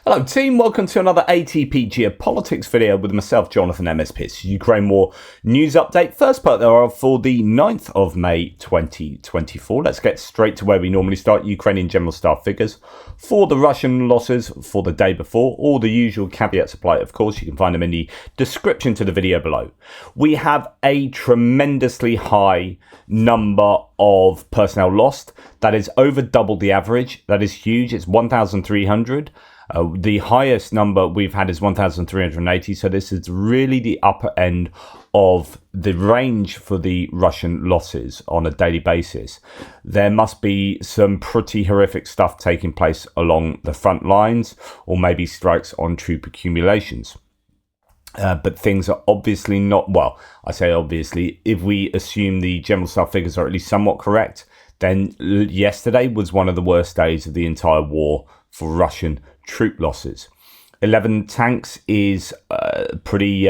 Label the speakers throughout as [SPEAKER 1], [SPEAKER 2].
[SPEAKER 1] Hello team, welcome to another ATP Geopolitics video with myself, Jonathan MSP. It's Ukraine War News Update. First part thereof for the 9th of May 2024. Let's get straight to where we normally start. Ukrainian General Staff figures for the Russian losses for the day before. All the usual caveats apply, of course. You can find them in the description to the video below. We have a tremendously high number of personnel lost. That is over double the average. That is huge. It's 1,300. The highest number we've had is 1,380, so this is really the upper end of the range for the Russian losses on a daily basis. There must be some pretty horrific stuff taking place along the front lines, or maybe strikes on troop accumulations. But things are obviously not, well, I say obviously, if we assume the general staff figures are at least somewhat correct, then yesterday was one of the worst days of the entire war for Russian troop losses. 11 tanks is a pretty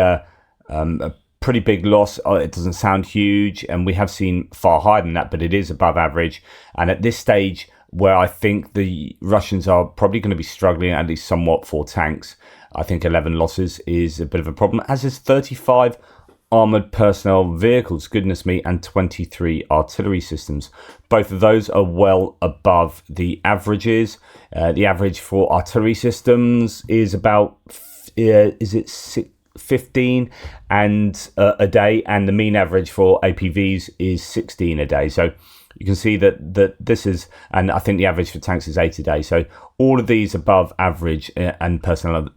[SPEAKER 1] big loss. It doesn't sound huge, and we have seen far higher than that, but it is above average. And at this stage, where I think the Russians are probably going to be struggling at least somewhat for tanks, I think 11 losses is a bit of a problem, as is 35 armoured personnel vehicles, goodness me, and 23 artillery systems. Both of those are well above the averages. The average for artillery systems is about, 15 and a day, and the mean average for APVs is 16 a day. So you can see that this is, and I think the average for tanks is 8 a day. So all of these above average, and personnel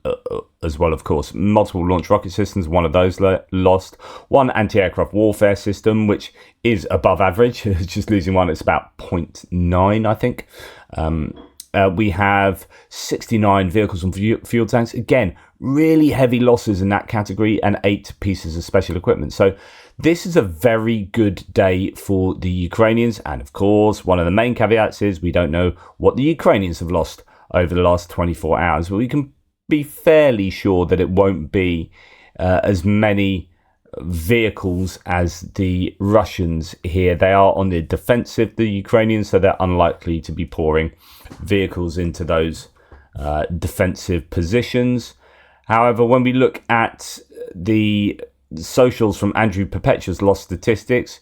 [SPEAKER 1] as well, of course. Multiple launch rocket systems, one of those lost. One anti-aircraft warfare system, which is above average, just losing one. It's about 0.9, I think. We have 69 vehicles and fuel tanks. Again, really heavy losses in that category, and 8 pieces of special equipment. So this is a very good day for the Ukrainians. And of course, one of the main caveats is we don't know what the Ukrainians have lost over the last 24 hours. But we can be fairly sure that it won't be as many vehicles as the Russians here. They are on the defensive, the Ukrainians, so they're unlikely to be pouring vehicles into those defensive positions. However, when we look at the socials from Andrew Perpetua's lost statistics,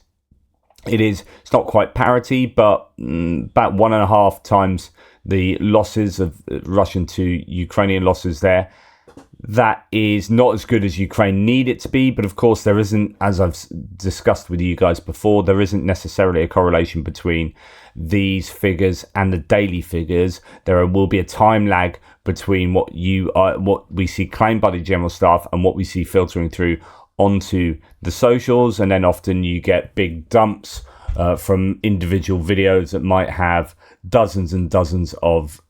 [SPEAKER 1] it's not quite parity, but about 1.5 times the losses of Russian to Ukrainian losses there. That is not as good as Ukraine need it to be, but of course there isn't, as I've discussed with you guys before, there isn't necessarily a correlation between these figures and the daily figures. There will be a time lag between what we see claimed by the general staff and what we see filtering through onto the socials, and then often you get big dumps from individual videos that might have dozens and dozens of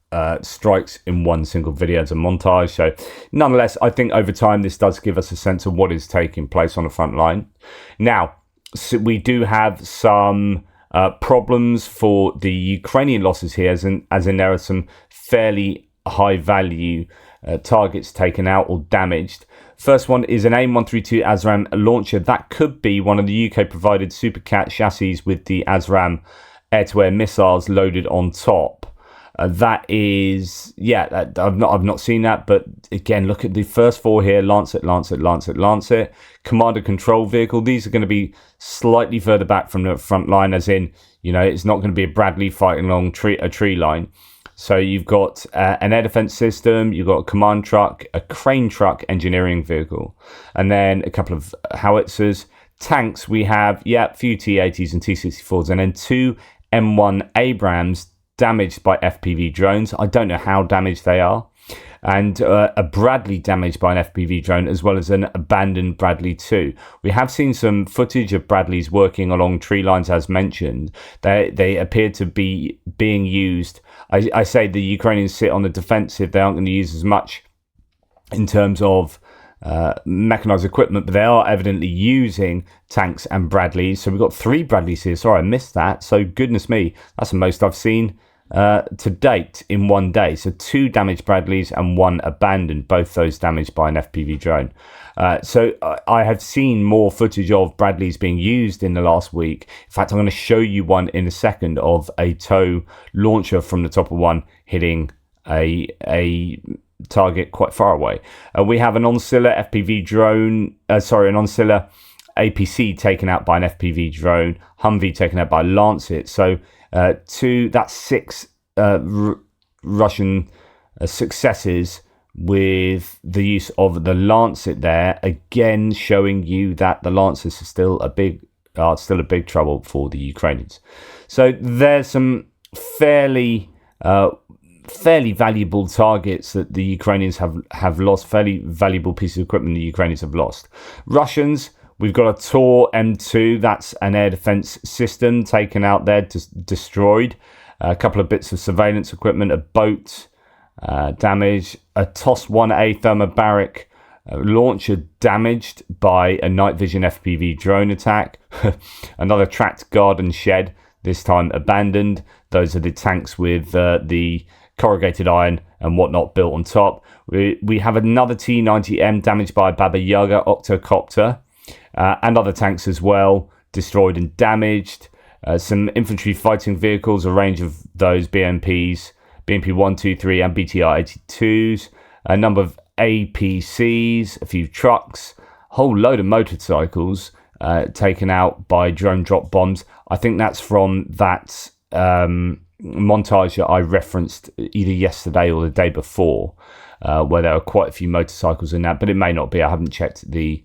[SPEAKER 1] strikes in one single video as a montage. So nonetheless, I think over time this does give us a sense of what is taking place on the front line. Now, so we do have some problems for the Ukrainian losses here, as in there are some fairly high value targets taken out or damaged. First one is an AIM-132 ASRAAM launcher. That could be one of the UK provided Supercat chassis with the ASRAAM air-to-air missiles loaded on top. That is, I've not seen that, but again, look at the first 4 here: Lancet, Lancet, Lancet, Lancet. Commander control vehicle. These are going to be slightly further back from the front line, as in, it's not going to be a Bradley fighting along a tree line. So you've got an air defense system, you've got a command truck, a crane truck engineering vehicle, and then a couple of howitzers. Tanks, we have, a few T-80s and T-64s, and then 2 M1 Abrams damaged by FPV drones. I don't know how damaged they are. And a Bradley damaged by an FPV drone, as well as an abandoned Bradley 2. We have seen some footage of Bradleys working along tree lines, as mentioned. They appear to be being used. I say the Ukrainians sit on the defensive. They aren't going to use as much in terms of mechanized equipment, but they are evidently using tanks and Bradleys. So we've got 3 Bradleys here. Sorry, I missed that. So goodness me, that's the most I've seen to date in one day. So 2 damaged Bradleys and 1 abandoned, both those damaged by an FPV drone. So I have seen more footage of Bradleys being used in the last week. In fact, I'm going to show you one in a second of a tow launcher from the top of one hitting a target quite far away. We have an Oncilla FPV drone, an Oncilla APC taken out by an FPV drone, Humvee taken out by Lancet. So that's 6 Russian successes with the use of the Lancet there, again showing you that the Lancets are still a big trouble for the Ukrainians. So there's some fairly valuable targets that the Ukrainians have lost, fairly valuable pieces of equipment the Ukrainians have lost. Russians, we've got a Tor M2, that's an air defense system taken out there, destroyed. A couple of bits of surveillance equipment, a boat damaged, a TOS-1A thermobaric launcher damaged by a night vision FPV drone attack. Another tracked garden shed, this time abandoned. Those are the tanks with the corrugated iron and whatnot built on top. We have another T-90M damaged by a Baba Yaga octocopter, and other tanks as well, destroyed and damaged. Some infantry fighting vehicles, a range of those BMPs, BMP 123 and BTR 82s, a number of APCs, a few trucks, a whole load of motorcycles taken out by drone drop bombs. I think that's from that montage that I referenced either yesterday or the day before, where there are quite a few motorcycles in that, but it may not be. I haven't checked the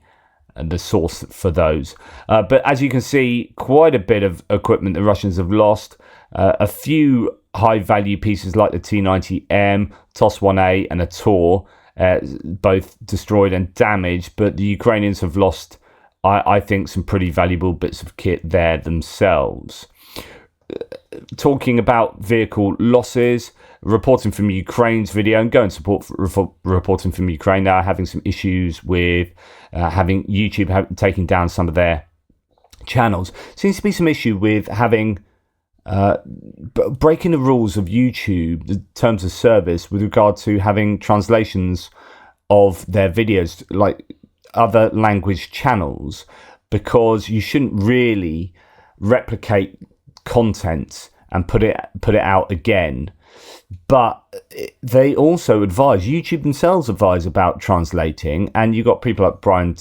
[SPEAKER 1] source for those. But as you can see, quite a bit of equipment the Russians have lost. A few high-value pieces like the T-90M, TOS-1A and a Tor, both destroyed and damaged, but the Ukrainians have lost, I think, some pretty valuable bits of kit there themselves. Talking about vehicle losses, reporting from Ukraine's video, and go and support reporting from Ukraine. They are having some issues with having YouTube taking down some of their channels. Seems to be some issue with having breaking the rules of YouTube, the terms of service, with regard to having translations of their videos, like other language channels, because you shouldn't really replicate content and put it out again. But they also advise, YouTube themselves advise about translating, and you got people like Brian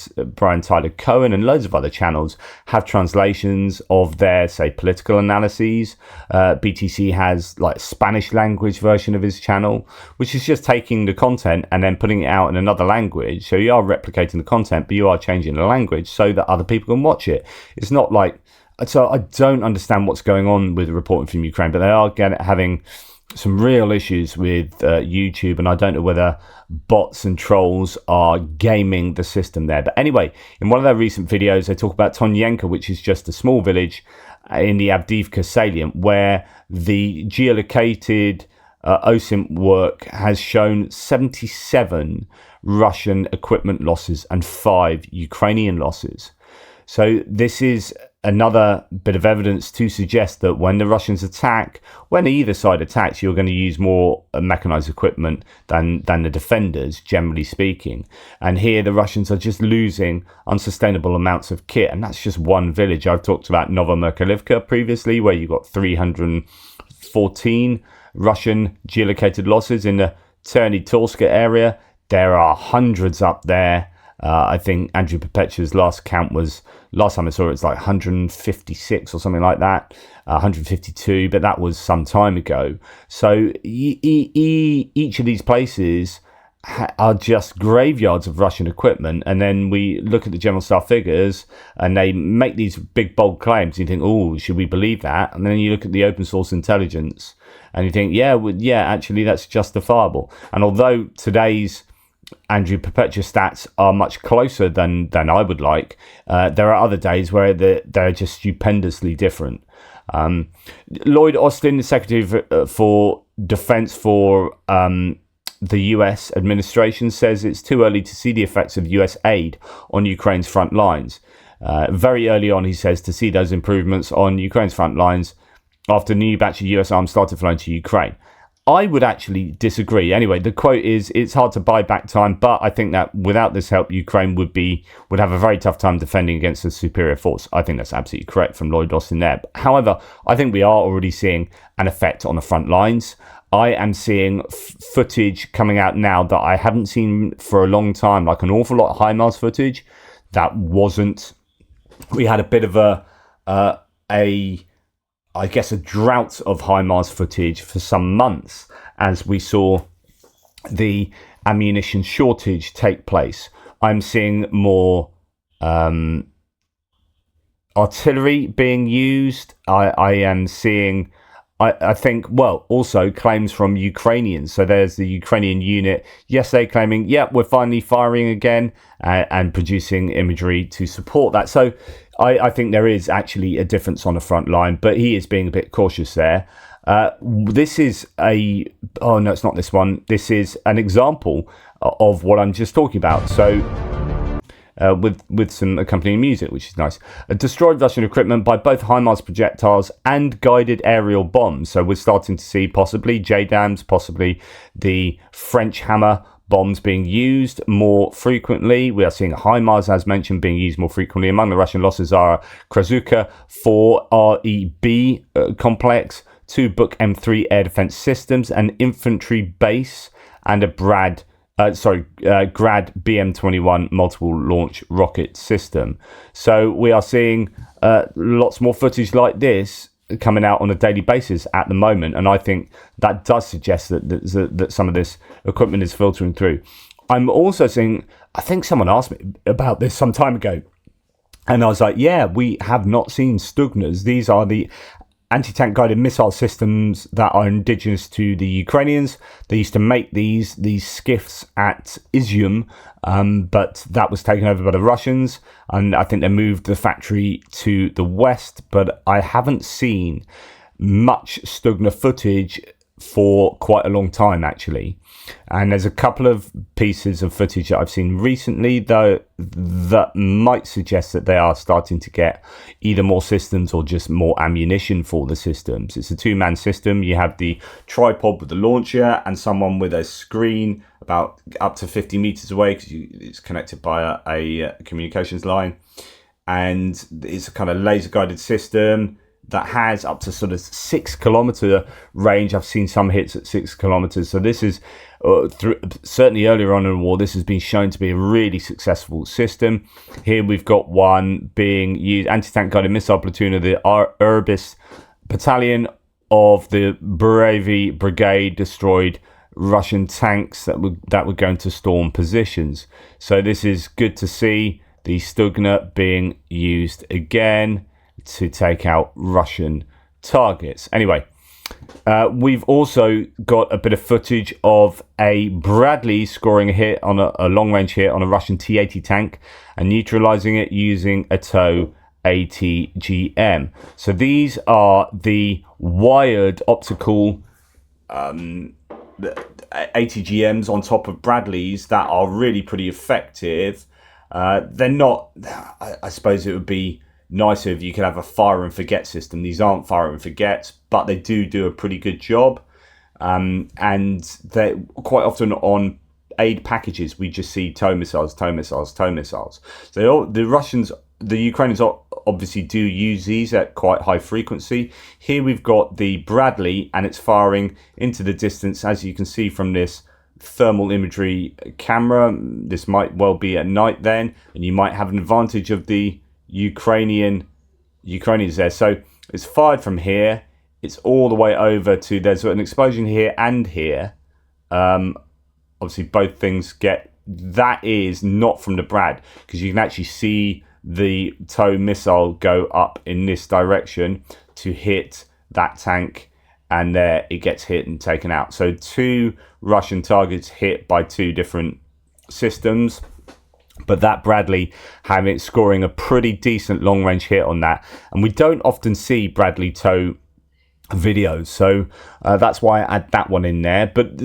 [SPEAKER 1] Tyler Cohen and loads of other channels have translations of their, say, political analyses. BTC has like a Spanish language version of his channel, which is just taking the content and then putting it out in another language. So you are replicating the content, but you are changing the language so that other people can watch it. It's not like, so I don't understand what's going on with reporting from Ukraine, but they are having some real issues with YouTube, and I don't know whether bots and trolls are gaming the system there. But anyway, in one of their recent videos, they talk about Tonyenka, which is just a small village in the Avdiivka salient, where the geolocated OSINT work has shown 77 Russian equipment losses and 5 Ukrainian losses. So this is another bit of evidence to suggest that when the Russians attack, when either side attacks, you're going to use more mechanized equipment than the defenders, generally speaking. And here the Russians are just losing unsustainable amounts of kit. And that's just one village. I've talked about Novomerkalivka previously, where you got 314 Russian geolocated losses in the Terny-Torska area. There are hundreds up there. I think Andrew Perpetua's last count was, last time I saw it was like 156 or something like that, 152, but that was some time ago. So each of these places are just graveyards of Russian equipment, and then we look at the general staff figures and they make these big bold claims. You think, oh, should we believe that? And then you look at the open source intelligence and you think, yeah, actually that's justifiable. And although today's Andrew Perpetua stats are much closer than I would like, there are other days where they're just stupendously different. Lloyd Austin, the Secretary for Defense for the US administration, says it's too early to see the effects of US aid on Ukraine's front lines. Very early on, he says, to see those improvements on Ukraine's front lines after a new batch of US arms started flowing to Ukraine. I would actually disagree. Anyway, the quote is, it's hard to buy back time, but I think that without this help, Ukraine would have a very tough time defending against a superior force. I think that's absolutely correct from Lloyd Austin there. However, I think we are already seeing an effect on the front lines. I am seeing footage coming out now that I haven't seen for a long time, like an awful lot of HIMARS footage that wasn't. We had a bit of I guess a drought of HIMARS footage for some months as we saw the ammunition shortage take place. I'm seeing more artillery being used. I am seeing, I think, well, also claims from Ukrainians. So there's the Ukrainian unit yesterday claiming, we're finally firing again and producing imagery to support that. So I think there is actually a difference on the front line, but he is being a bit cautious there. This is oh no, it's not this one. This is an example of what I'm just talking about. So with some accompanying music, which is nice. Destroyed Russian equipment by both HIMARS projectiles and guided aerial bombs. So we're starting to see possibly JDAMs, possibly the French Hammer bombs being used more frequently. We are seeing HIMARS, as mentioned, being used more frequently. Among the Russian losses are Krasuka 4 REB complex, 2 Buk M3 air defense systems, an infantry base, and a Grad BM-21 multiple launch rocket system. So we are seeing lots more footage like this coming out on a daily basis at the moment, and I think that does suggest that some of this equipment is filtering through. I'm also seeing, I think someone asked me about this some time ago, and I was like, we have not seen Stugnas. These are the anti-tank guided missile systems that are indigenous to the Ukrainians. They used to make these skiffs at Izium, but that was taken over by the Russians, and I think they moved the factory to the west, but I haven't seen much Stugna footage for quite a long time, actually. And there's a couple of pieces of footage that I've seen recently, though, that might suggest that they are starting to get either more systems or just more ammunition for the systems. It's a 2-man system. You have the tripod with the launcher and someone with a screen about up to 50 meters away, because it's connected by a communications line. And it's a kind of laser guided system that has up to sort of 6 kilometer range. I've seen some hits at 6 kilometers. So this is certainly earlier on in the war, this has been shown to be a really successful system. Here we've got one being used, anti-tank guided missile platoon of the Urbis battalion of the Bravi brigade destroyed Russian tanks that were going to storm positions. So this is good to see the Stugna being used again to take out Russian targets. Anyway, we've also got a bit of footage of a Bradley scoring a hit on a long-range hit on a Russian T-80 tank and neutralizing it using a TOW ATGM. So these are the wired optical ATGMs on top of Bradleys that are really pretty effective. They're not, I suppose it would be nicer if you could have a fire and forget system. These aren't fire and forgets, but they do a pretty good job. And they're quite often on aid packages. We just see TOW missiles. So the Ukrainians obviously do use these at quite high frequency. Here we've got the Bradley, and it's firing into the distance, as you can see from this thermal imagery camera. This might well be at night then, and you might have an advantage of the Ukrainians there. So it's fired from here. It's all the way over to, there's an explosion here and here. Obviously both things that is not from the Brad, because you can actually see the TOW missile go up in this direction to hit that tank, and there it gets hit and taken out. So 2 Russian targets hit by 2 different systems. But that Bradley scoring a pretty decent long-range hit on that. And we don't often see Bradley TOW videos, so that's why I add that one in there. But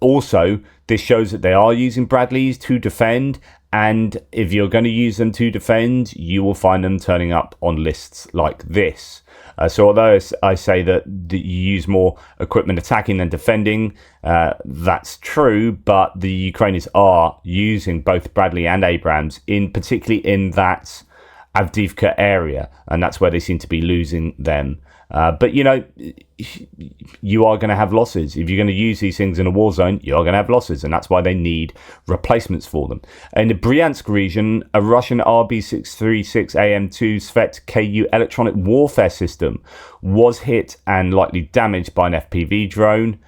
[SPEAKER 1] also, this shows that they are using Bradleys to defend. And if you're going to use them to defend, you will find them turning up on lists like this. So although I say that you use more equipment attacking than defending, that's true, but the Ukrainians are using both Bradley and Abrams, particularly in that Avdiivka area, and that's where they seem to be losing them But, you are going to have losses. If you're going to use these things in a war zone, you are going to have losses. And that's why they need replacements for them. In the Bryansk region, a Russian RB636AM2 Svet KU electronic warfare system was hit and likely damaged by an FPV drone.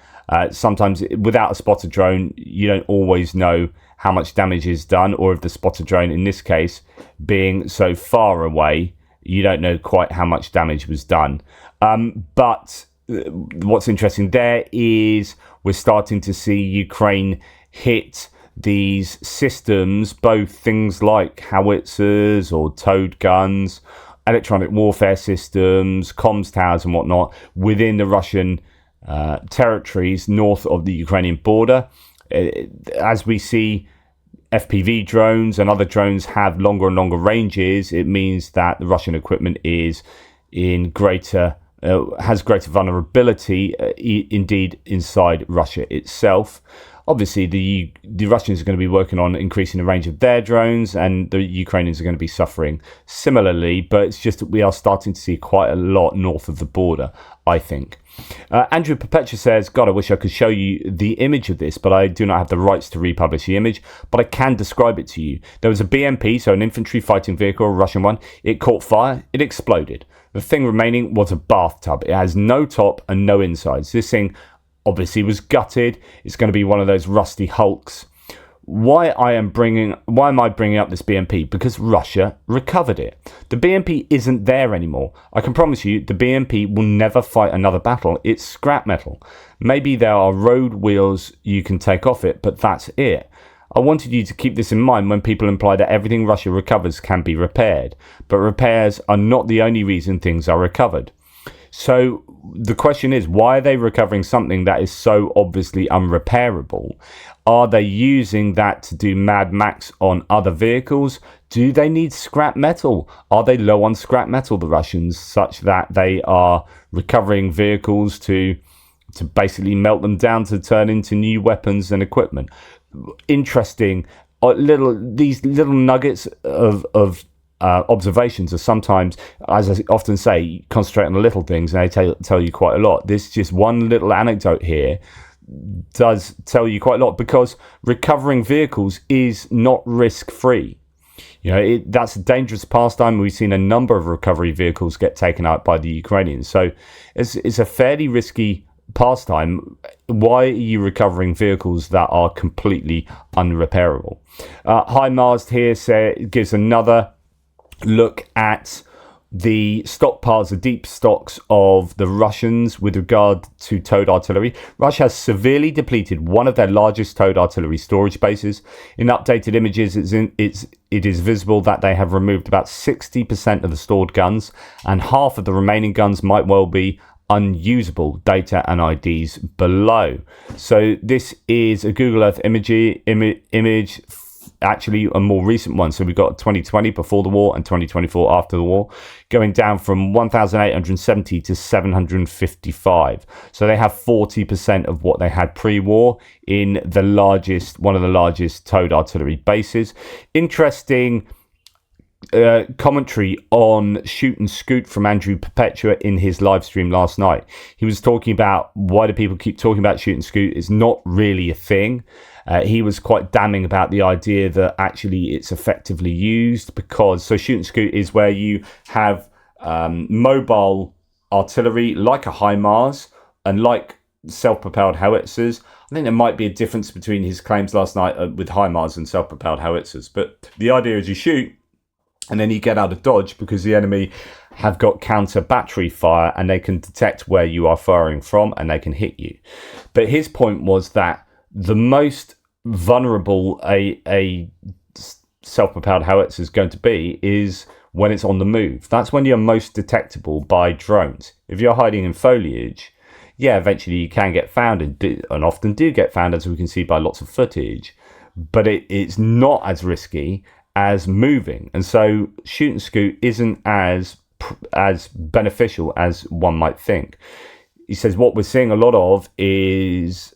[SPEAKER 1] Sometimes without a spotter drone, you don't always know how much damage is done, or if the spotter drone, in this case, being so far away, you don't know quite how much damage was done. But what's interesting there is we're starting to see Ukraine hit these systems, both things like howitzers or towed guns, electronic warfare systems, comms towers and whatnot, within the Russian territories north of the Ukrainian border. As we see FPV drones and other drones have longer and longer ranges, it means that the Russian equipment is in has greater vulnerability, indeed, inside Russia itself. Obviously, the Russians are going to be working on increasing the range of their drones, and the Ukrainians are going to be suffering similarly. But it's just that we are starting to see quite a lot north of the border, I think. Andrew Perpetua says, God, I wish I could show you the image of this, but I do not have the rights to republish the image, but I can describe it to you. There was a BMP, so an infantry fighting vehicle, a Russian one. It caught fire. It exploded. The thing remaining was a bathtub. It has no top and no insides. This thing obviously was gutted. It's going to be one of those rusty hulks. Why am I bringing up this BMP? Because Russia recovered it. The BMP isn't there anymore. I can promise you the BMP will never fight another battle. It's scrap metal. Maybe there are road wheels you can take off it, but that's it. I wanted you to keep this in mind when people imply that everything Russia recovers can be repaired. But repairs are not the only reason things are recovered. So the question is, why are they recovering something that is so obviously unrepairable? Are they using that to do Mad Max on other vehicles? Do they need scrap metal? Are they low on scrap metal, the Russians, such that they are recovering vehicles to basically melt them down to turn into new weapons and equipment? Interesting. These little nuggets of observations are sometimes, as I often say, concentrate on the little things and they tell you quite a lot. This just one little anecdote here does tell you quite a lot, because recovering vehicles is not risk-free. That's a dangerous pastime. We've seen a number of recovery vehicles get taken out by the Ukrainians. So it's a fairly risky pastime. Why are you recovering vehicles that are completely unrepairable? Hi Mars here gives another look at the stockpiles, the deep stocks of the Russians with regard to towed artillery. Russia has severely depleted one of their largest towed artillery storage bases. In updated images, it is visible that they have removed about 60% of the stored guns, and half of the remaining guns might well be unusable. Data and IDs below. So this is a Google Earth image, actually a more recent one. So we've got 2020 before the war and 2024 after the war, going down from 1,870 to 755. So they have 40% of what they had pre-war in one of the largest towed artillery bases. Interesting commentary on Shoot and Scoot from Andrew Perpetua in his live stream last night. He was talking about why do people keep talking about Shoot and Scoot. It's not really a thing. He was quite damning about the idea that actually it's effectively used, because Shoot and Scoot is where you have mobile artillery like a HIMARS and like self-propelled howitzers. I think there might be a difference between his claims last night with HIMARS and self-propelled howitzers, but the idea is you shoot and then you get out of dodge, because the enemy have got counter battery fire and they can detect where you are firing from and they can hit you. But his point was that the most vulnerable a self-propelled howitzer is going to be is when it's on the move. That's when you're most detectable by drones. If you're hiding in foliage, yeah, eventually you can get found and often do get found, as we can see by lots of footage, but it's not as risky as moving. And so Shoot and Scoot isn't as beneficial as one might think. He says what we're seeing a lot of is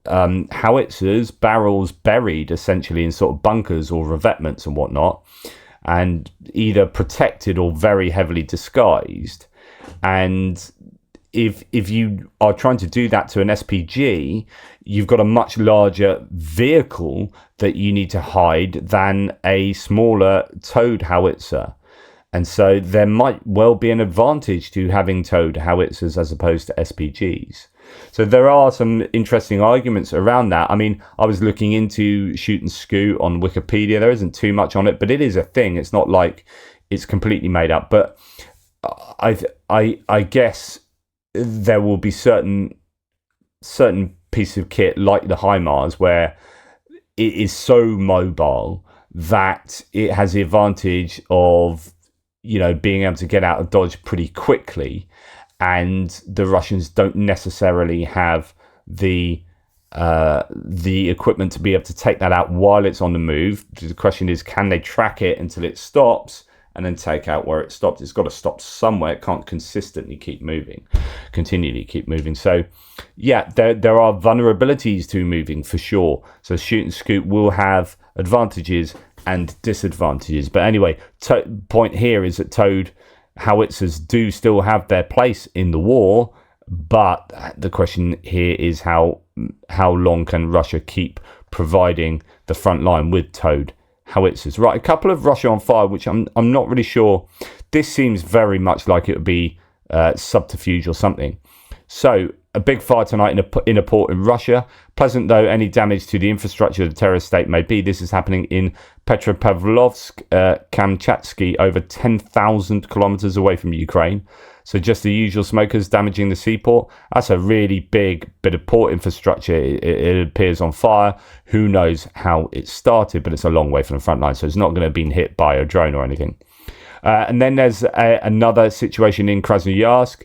[SPEAKER 1] howitzers, barrels buried essentially in sort of bunkers or revetments and whatnot, and either protected or very heavily disguised. And if you are trying to do that to an SPG, you've got a much larger vehicle that you need to hide than a smaller towed howitzer. And so there might well be an advantage to having towed howitzers as opposed to SPGs. So there are some interesting arguments around that. I mean, I was looking into shoot and scoot on Wikipedia. There isn't too much on it, but it is a thing. It's not like it's completely made up. But I guess there will be certain piece of kit like the HIMARS where it is so mobile that it has the advantage of, you know, being able to get out of dodge pretty quickly, and the Russians don't necessarily have the equipment to be able to take that out while it's on the move. The question is, can they track it until it stops and then take out where it stopped? It's got to stop somewhere. It can't continually keep moving. So yeah, there are vulnerabilities to moving for sure. So shoot and scoot will have advantages and disadvantages. But anyway, point here is that towed howitzers do still have their place in the war, but the question here is how long can Russia keep providing the front line with towed howitzers? Right, a couple of Russia on fire, which I'm not really sure. This seems very much like it would be subterfuge or something. So a big fire tonight in a port in Russia. Pleasant though any damage to the infrastructure of the terrorist state may be, this is happening in Petropavlovsk, Kamchatsky, over 10,000 kilometers away from Ukraine. So just the usual smokers damaging the seaport. That's a really big bit of port infrastructure. It appears on fire. Who knows how it started, but it's a long way from the front line, so it's not going to have been hit by a drone or anything. And then there's another situation in Krasnoyarsk.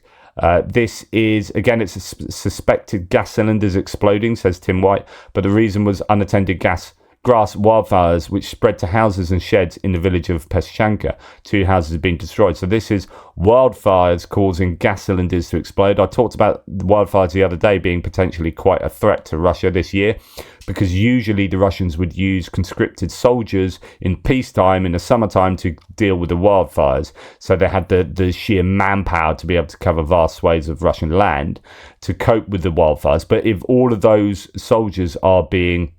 [SPEAKER 1] This is, again, it's suspected gas cylinders exploding, says Tim White, but the reason was unattended grass wildfires which spread to houses and sheds in the village of Peschanka. 2 houses have been destroyed. So this is wildfires causing gas cylinders to explode. I talked about wildfires the other day being potentially quite a threat to Russia this year, because usually the Russians would use conscripted soldiers in peacetime in the summertime to deal with the wildfires. So they had the sheer manpower to be able to cover vast swathes of Russian land to cope with the wildfires. But if all of those soldiers are being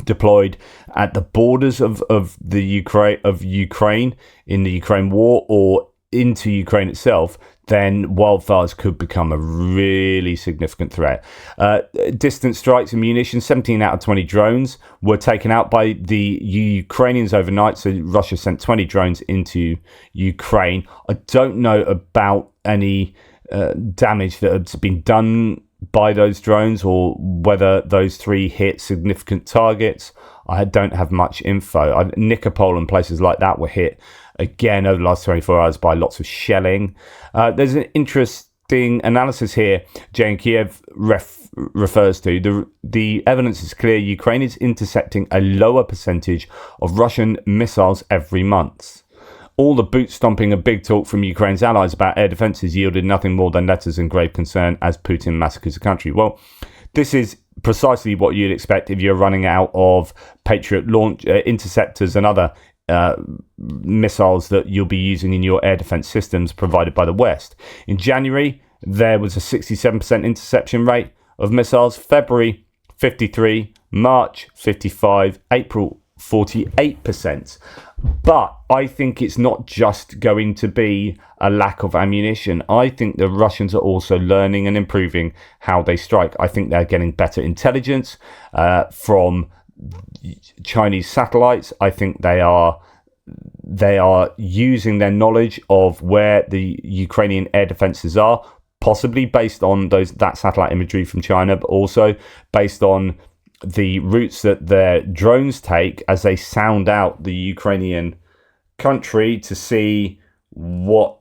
[SPEAKER 1] deployed at the borders of Ukraine in the Ukraine war or into Ukraine itself, then wildfires could become a really significant threat. Distance strikes and munitions, 17 out of 20 drones were taken out by the Ukrainians overnight. So Russia sent 20 drones into Ukraine. I don't know about any damage that has been done by those drones or whether those 3 hit significant targets. I don't have much info. Nikopol and places like that were hit again over the last 24 hours by lots of shelling. There's an interesting analysis here Jane Kiev refers to. The evidence is clear. Ukraine is intercepting a lower percentage of Russian missiles every month. All the boot stomping and big talk from Ukraine's allies about air defences yielded nothing more than letters and grave concern as Putin massacres the country. Well, this is precisely what you'd expect if you're running out of Patriot launch interceptors and other missiles that you'll be using in your air defence systems provided by the West. In January, there was a 67% interception rate of missiles. February, 53%. March, 55%. April, 48%. But I think it's not just going to be a lack of ammunition. I think the Russians are also learning and improving how they strike. I think they're getting better intelligence from Chinese satellites. I think they are using their knowledge of where the Ukrainian air defenses are, possibly based on that satellite imagery from China, but also based on the routes that their drones take as they sound out the Ukrainian country to see what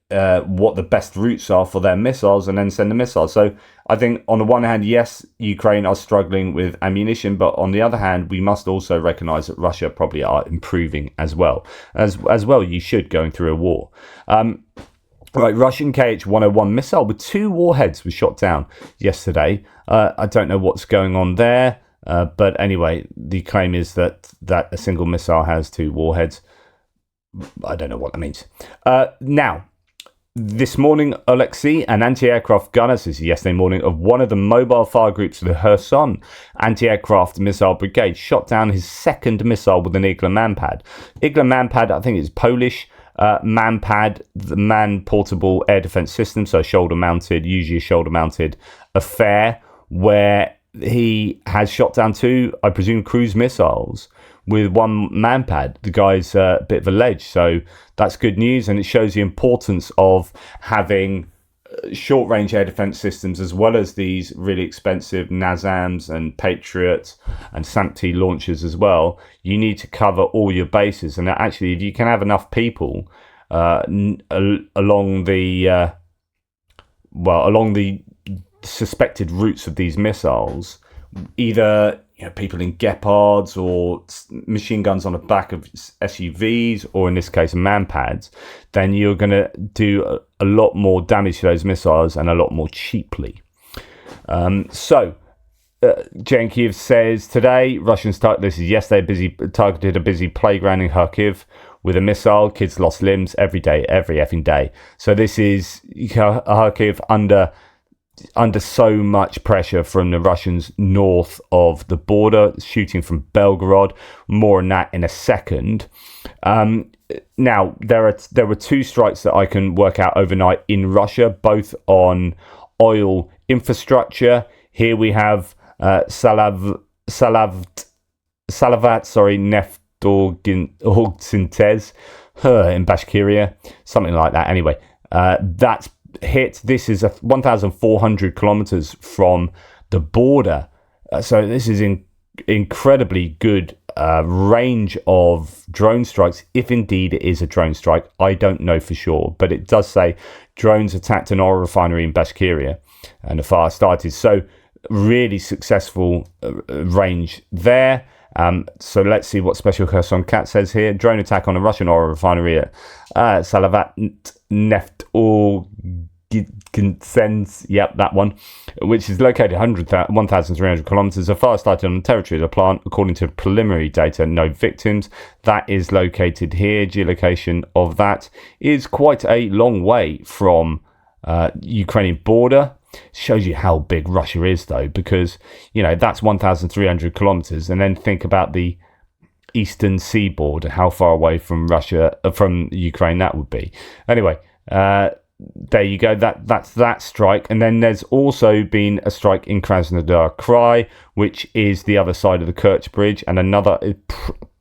[SPEAKER 1] the best routes are for their missiles and then send the missiles. So I think on the one hand, yes, Ukraine are struggling with ammunition, but on the other hand, we must also recognize that Russia probably are improving as well. As well, you should, going through a war. Right, Russian KH-101 missile with 2 warheads was shot down yesterday. I don't know what's going on there. But anyway, the claim is that a single missile has 2 warheads. I don't know what that means. Now, this morning, Alexei, an anti-aircraft gunner, this is yesterday morning, of one of the mobile fire groups of the Kherson anti-aircraft missile brigade, shot down his second missile with an Igla Manpad. Igla Manpad, I think it's Polish. Manpad, the man-portable air defense system, so shoulder-mounted, usually a shoulder-mounted affair, where he has shot down two, I presume, cruise missiles with one manpad. The guy's a bit of a ledge, so that's good news, and it shows the importance of having short-range air defense systems as well as these really expensive NASAMS and Patriot and SAMP-T launchers as well. You need to cover all your bases, and actually, if you can have enough people along the suspected routes of these missiles, either people in Gepards or machine guns on the back of SUVs, or in this case manpads, then you're going to do a lot more damage to those missiles and a lot more cheaply. Genkiev says today, Russians targeted a busy playground in Kharkiv with a missile. Kids lost limbs every effing day. So this is Kharkiv under so much pressure from the Russians north of the border, shooting from Belgorod. More on that in a second. Now, there were two strikes that I can work out overnight in Russia, both on oil infrastructure. Here we have Salavat Neftogintsyntes in Bashkiria, something like that. Anyway, that's hit. This is 1,400 kilometers from the border, so this is incredibly good range of drone strikes, if indeed it is a drone strike. I don't know for sure, but it does say drones attacked an oil refinery in Bashkiria and the fire started. So really successful range there. So let's see what Special Kherson Cat says here. Drone attack on a Russian oil refinery at Salavat Neftogintsens, yep, that one, which is located 1,300 kilometers. A fire started on the territory of the plant, according to preliminary data. No victims. That is located here. Geolocation of that is quite a long way from Ukrainian border. Shows you how big Russia is, though, because that's 1,300 kilometers, and then think about the eastern seaboard, how far away from Ukraine that would be. Anyway, there you go. That's that strike. And then there's also been a strike in Krasnodar Krai, which is the other side of the Kerch Bridge, and another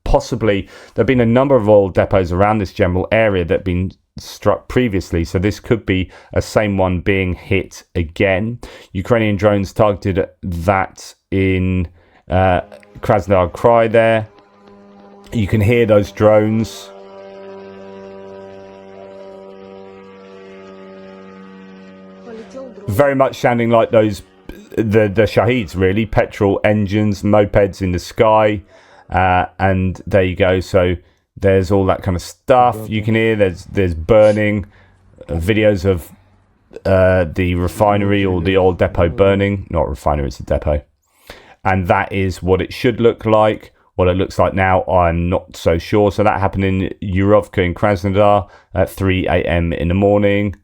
[SPEAKER 1] possibly there have been a number of oil depots around this general area that have been struck previously, so this could be a same one being hit again. Ukrainian drones targeted that in Krasnodar Krai there. You can hear those drones. Very much sounding like those the Shaheeds, really. Petrol engines, mopeds in the sky, and there you go. So there's all that kind of stuff you can hear. There's burning, videos of the refinery or the oil depot burning. Not refinery, it's a depot. And that is what it should look like. What it looks like now, I'm not so sure. So that happened in Yurovka in Krasnodar at 3 a.m. in the morning.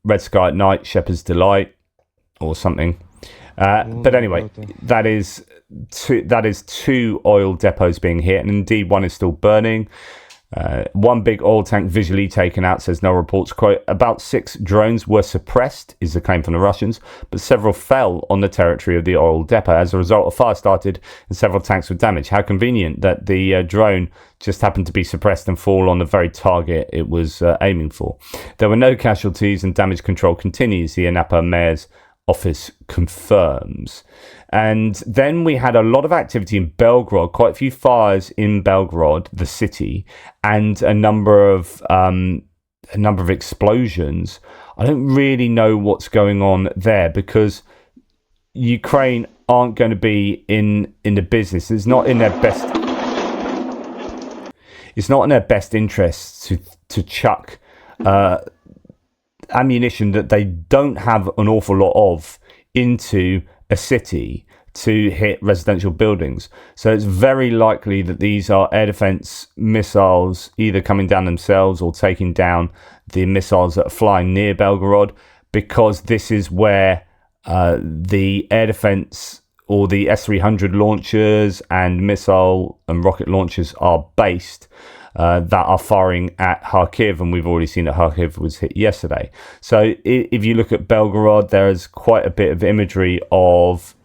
[SPEAKER 1] Red Sky at Night, Shepherd's Delight, or something. But anyway, that is two oil depots being hit, and indeed one is still burning. One big oil tank visually taken out, says no reports. Quote, about 6 drones were suppressed, is the claim from the Russians, but several fell on the territory of the oil depot. As a result, a fire started and several tanks were damaged. How convenient that the drone just happened to be suppressed and fall on the very target it was aiming for. There were no casualties and damage control continues, the Anapa mayor's office confirms. And then we had a lot of activity in Belgorod, quite a few fires in Belgorod, the city, and a number of explosions. I don't really know what's going on there because Ukraine aren't going to be in the business. It's not in their best. It's not in their best interests to chuck ammunition that they don't have an awful lot of into a city to hit residential buildings. So it's very likely that these are air defense missiles either coming down themselves or taking down the missiles that are flying near Belgorod, because this is where the air defense or the S-300 launchers and missile and rocket launchers are based that are firing at Kharkiv, and we've already seen that Kharkiv was hit yesterday. So if you look at Belgorod, there is quite a bit of imagery of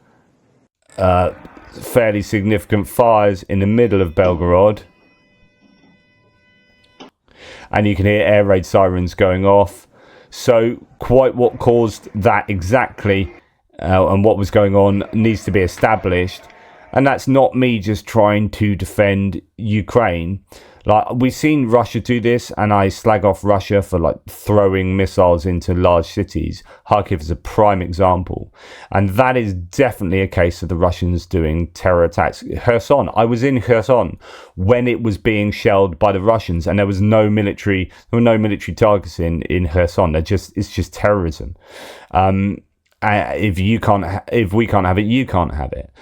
[SPEAKER 1] fairly significant fires in the middle of Belgorod, and you can hear air raid sirens going off. So quite what caused that exactly and what was going on needs to be established. And that's not me just trying to defend Ukraine. Like, we've seen Russia do this, and I slag off Russia for like throwing missiles into large cities. Kharkiv is a prime example, and that is definitely a case of the Russians doing terror attacks. Kherson, I was in Kherson when it was being shelled by the Russians, and there were no military targets in Kherson. It's just terrorism. If we can't have it, you can't have it.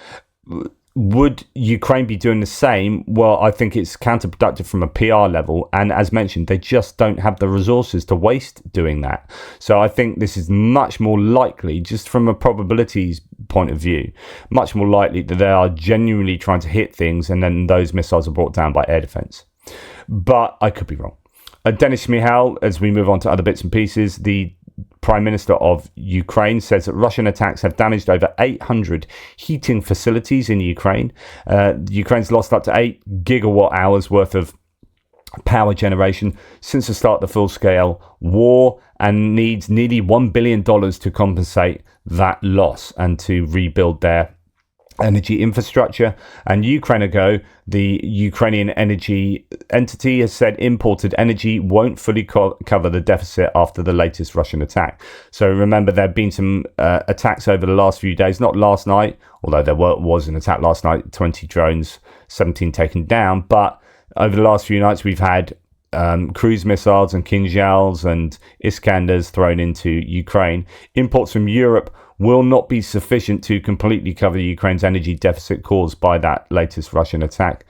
[SPEAKER 1] Would Ukraine be doing the same? Well, I think it's counterproductive from a PR level. And as mentioned, they just don't have the resources to waste doing that. So I think this is much more likely, just from a probabilities point of view, much more likely that they are genuinely trying to hit things and then those missiles are brought down by air defense. But I could be wrong. Denys Shmyhal, as we move on to other bits and pieces, the Prime Minister of Ukraine, says that Russian attacks have damaged over 800 heating facilities in Ukraine. Ukraine's lost up to 8 gigawatt hours worth of power generation since the start of the full-scale war, and needs nearly $1 billion to compensate that loss and to rebuild their energy infrastructure. And Ukraine, the Ukrainian energy entity, has said imported energy won't fully cover the deficit after the latest Russian attack. So remember, there have been some attacks over the last few days, not last night, although there was an attack last night, 20 drones, 17 taken down. But over the last few nights, we've had cruise missiles and Kinzhals and Iskanders thrown into Ukraine. Imports from Europe will not be sufficient to completely cover Ukraine's energy deficit caused by that latest Russian attack.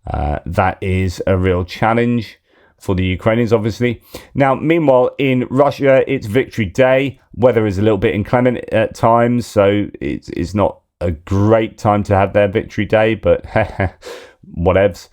[SPEAKER 1] That is a real challenge for the Ukrainians, obviously. Now, meanwhile, in Russia, it's Victory Day. Weather is a little bit inclement at times, so it's not a great time to have their Victory Day, but whatevs.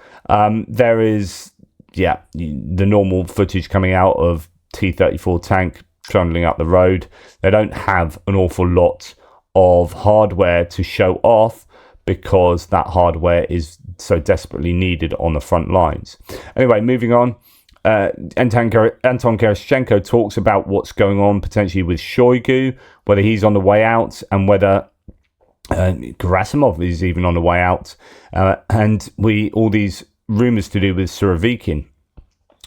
[SPEAKER 1] There is, the normal footage coming out of T-34 tank trundling up the road. They don't have an awful lot of hardware to show off because that hardware is so desperately needed on the front lines. Anyway, moving on. Anton Gerashchenko talks about what's going on potentially with Shoigu, whether he's on the way out and whether Gerasimov is even on the way out. And all these rumors to do with Surovikin.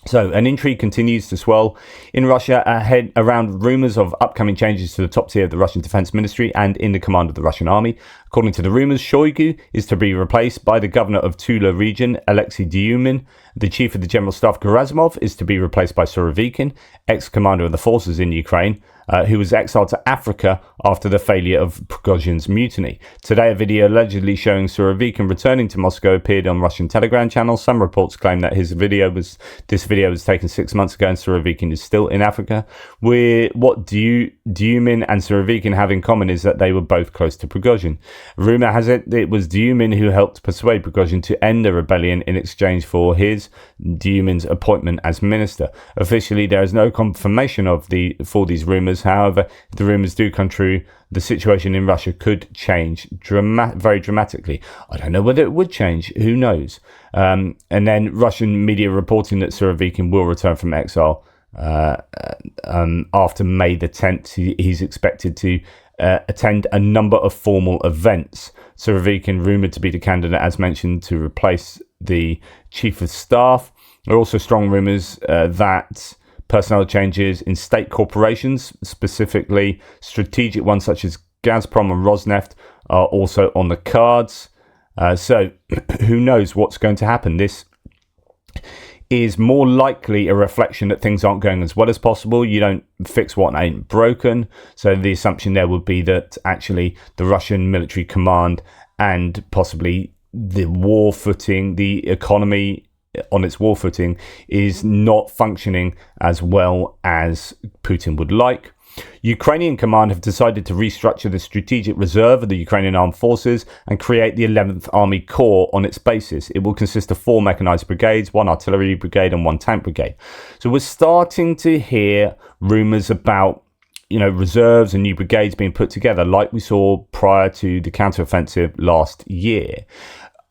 [SPEAKER 1] So an intrigue continues to swell in Russia around rumours of upcoming changes to the top tier of the Russian Defence Ministry and in the command of the Russian army. According to the rumours, Shoigu is to be replaced by the governor of Tula region, Alexei Dyumin. The chief of the general staff, Gerasimov, is to be replaced by Surovikin, ex-commander of the forces in Ukraine, who was exiled to Africa after the failure of Prigozhin's mutiny. Today, a video allegedly showing Surovikin returning to Moscow appeared on Russian Telegram channels. Some reports claim that this video was taken 6 months ago and Surovikin is still in Africa. What Dyumin and Surovikin have in common is that they were both close to Prigozhin. Rumour has it was Dyumin who helped persuade Prigozhin to end the rebellion in exchange for Dyumin's appointment as minister. Officially, there is no confirmation for these rumours. However, if the rumours do come true, the situation in Russia could change very dramatically. I don't know whether it would change. Who knows? And then Russian media reporting that Surovikin will return from exile after May the 10th. He's expected to attend a number of formal events. Surovikin rumoured to be the candidate, as mentioned, to replace the chief of staff. There are also strong rumours that personnel changes in state corporations, specifically strategic ones such as Gazprom and Rosneft, are also on the cards. So who knows what's going to happen? This is more likely a reflection that things aren't going as well as possible. You don't fix what ain't broken. So the assumption there would be that actually the Russian military command and possibly the war footing, the economy on its war footing, is not functioning as well as Putin would like. Ukrainian command have decided to restructure the strategic reserve of the Ukrainian armed forces and create the 11th Army Corps on its basis. It will consist of 4 mechanized brigades, 1 artillery brigade and 1 tank brigade. So we're starting to hear rumors about, reserves and new brigades being put together like we saw prior to the counteroffensive last year.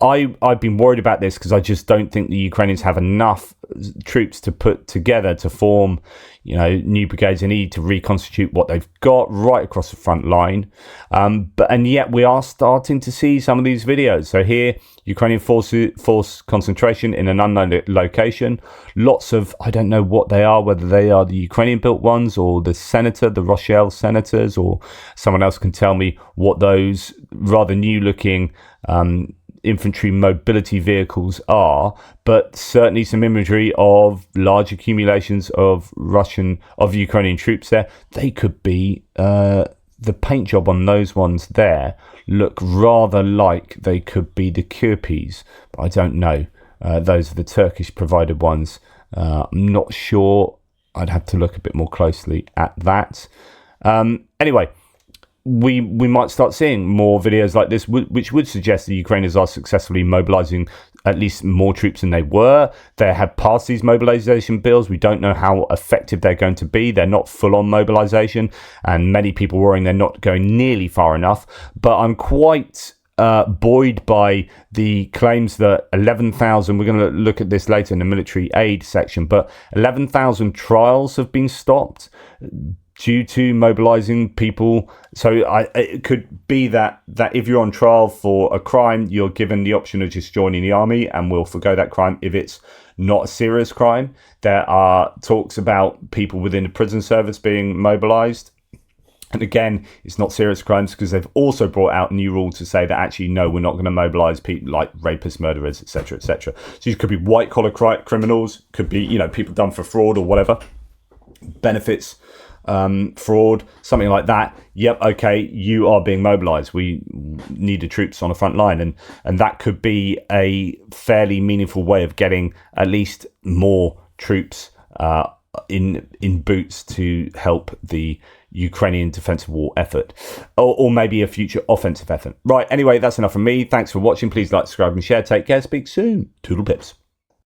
[SPEAKER 1] I've been worried about this because I just don't think the Ukrainians have enough troops to put together to form, new brigades. They need to reconstitute what they've got right across the front line. And yet we are starting to see some of these videos. So here, Ukrainian force concentration in an unknown location. Lots of, I don't know what they are, whether they are the Ukrainian built ones or the Rochelle senators, or someone else can tell me what those rather new looking infantry mobility vehicles are, but certainly some imagery of large accumulations of Ukrainian troops there. They could be the paint job on those ones there look rather like they could be the Kirpis, but I don't know. Those are the Turkish provided ones. I'm not sure. I'd have to look a bit more closely at that. Anyway, we might start seeing more videos like this, which would suggest the Ukrainians are successfully mobilizing at least more troops than they were. They have passed these mobilization bills. We don't know how effective they're going to be. They're not full-on mobilization, and many people worrying they're not going nearly far enough. But I'm quite buoyed by the claims that 11,000, we're going to look at this later in the military aid section, but 11,000 trials have been stopped due to mobilizing people. So it could be that if you're on trial for a crime, you're given the option of just joining the army and will forgo that crime if it's not a serious crime. There are talks about people within the prison service being mobilized. And again, it's not serious crimes because they've also brought out a new rule to say that actually, no, we're not going to mobilize people like rapists, murderers, etc., etc. So these could be white collar criminals, could be, people done for fraud or whatever, benefits, fraud, something like that. Yep, okay, you are being mobilized. We need the troops on the front line, and that could be a fairly meaningful way of getting at least more troops in boots to help the Ukrainian defensive war effort, or maybe a future offensive effort. Right, anyway, that's enough from me. Thanks for watching. Please like, subscribe and share. Take care. Speak soon. Toodle pips.